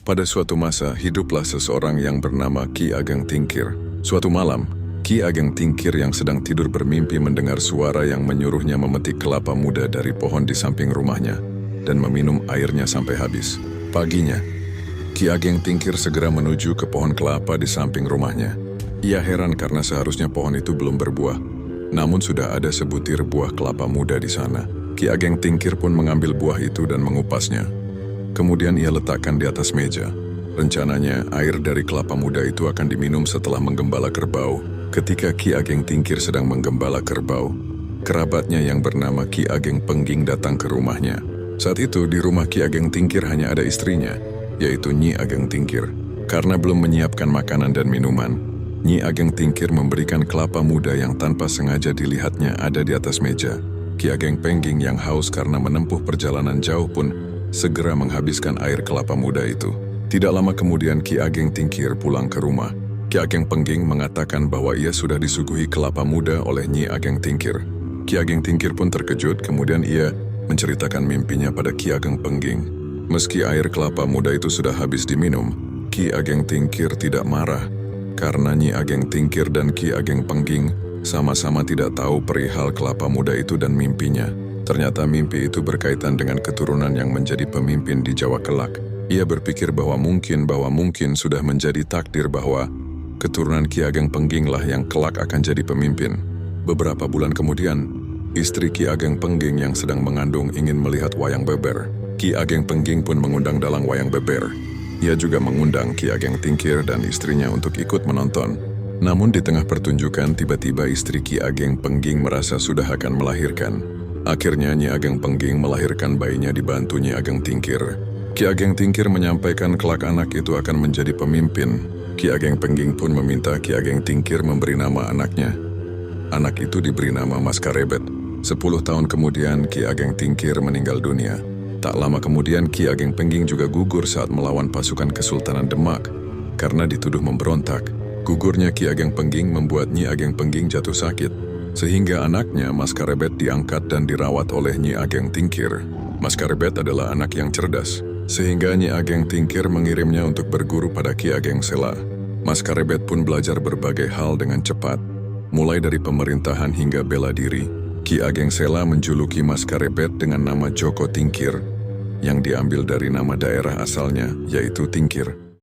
Pada suatu masa, hiduplah seseorang yang bernama Ki Ageng Tingkir. Suatu malam, Ki Ageng Tingkir yang sedang tidur bermimpi mendengar suara yang menyuruhnya memetik kelapa muda dari pohon di samping rumahnya dan meminum airnya sampai habis. Paginya, Ki Ageng Tingkir segera menuju ke pohon kelapa di samping rumahnya. Ia heran karena seharusnya pohon itu belum berbuah, namun sudah ada sebutir buah kelapa muda di sana. Ki Ageng Tingkir pun mengambil buah itu dan mengupasnya. Kemudian ia letakkan di atas meja. Rencananya, air dari kelapa muda itu akan diminum setelah menggembala kerbau. Ketika Ki Ageng Tingkir sedang menggembala kerbau, kerabatnya yang bernama Ki Ageng Pengging datang ke rumahnya. Saat itu, di rumah Ki Ageng Tingkir hanya ada istrinya, yaitu Nyi Ageng Tingkir. Karena belum menyiapkan makanan dan minuman, Nyi Ageng Tingkir memberikan kelapa muda yang tanpa sengaja dilihatnya ada di atas meja. Ki Ageng Pengging yang haus karena menempuh perjalanan jauh pun segera menghabiskan air kelapa muda itu. Tidak lama kemudian Ki Ageng Tingkir pulang ke rumah. Ki Ageng Pengging mengatakan bahwa ia sudah disuguhi kelapa muda oleh Nyi Ageng Tingkir. Ki Ageng Tingkir pun terkejut, kemudian ia menceritakan mimpinya pada Ki Ageng Pengging. Meski air kelapa muda itu sudah habis diminum, Ki Ageng Tingkir tidak marah, karena Nyi Ageng Tingkir dan Ki Ageng Pengging sama-sama tidak tahu perihal kelapa muda itu dan mimpinya. Ternyata mimpi itu berkaitan dengan keturunan yang menjadi pemimpin di Jawa kelak. Ia berpikir bahwa mungkin sudah menjadi takdir bahwa keturunan Ki Ageng Pengging lah yang kelak akan jadi pemimpin. Beberapa bulan kemudian, istri Ki Ageng Pengging yang sedang mengandung ingin melihat wayang beber. Ki Ageng Pengging pun mengundang dalang wayang beber. Ia juga mengundang Ki Ageng Tingkir dan istrinya untuk ikut menonton. Namun di tengah pertunjukan, tiba-tiba istri Ki Ageng Pengging merasa sudah akan melahirkan. Akhirnya Nyi Ageng Pengging melahirkan bayinya dibantu Nyi Ageng Tingkir. Ki Ageng Tingkir menyampaikan kelak anak itu akan menjadi pemimpin. Ki Ageng Pengging pun meminta Ki Ageng Tingkir memberi nama anaknya. Anak itu diberi nama Mas Karebet. 10 tahun kemudian Ki Ageng Tingkir meninggal dunia. Tak lama kemudian Ki Ageng Pengging juga gugur saat melawan pasukan Kesultanan Demak karena dituduh memberontak. Gugurnya Ki Ageng Pengging membuat Nyi Ageng Pengging jatuh sakit, sehingga anaknya Mas Karebet diangkat dan dirawat oleh Nyi Ageng Tingkir. Mas Karebet adalah anak yang cerdas, sehingga Nyi Ageng Tingkir mengirimnya untuk berguru pada Ki Ageng Sela. Mas Karebet pun belajar berbagai hal dengan cepat, mulai dari pemerintahan hingga bela diri. Ki Ageng Sela menjuluki Mas Karebet dengan nama Joko Tingkir, yang diambil dari nama daerah asalnya, yaitu Tingkir.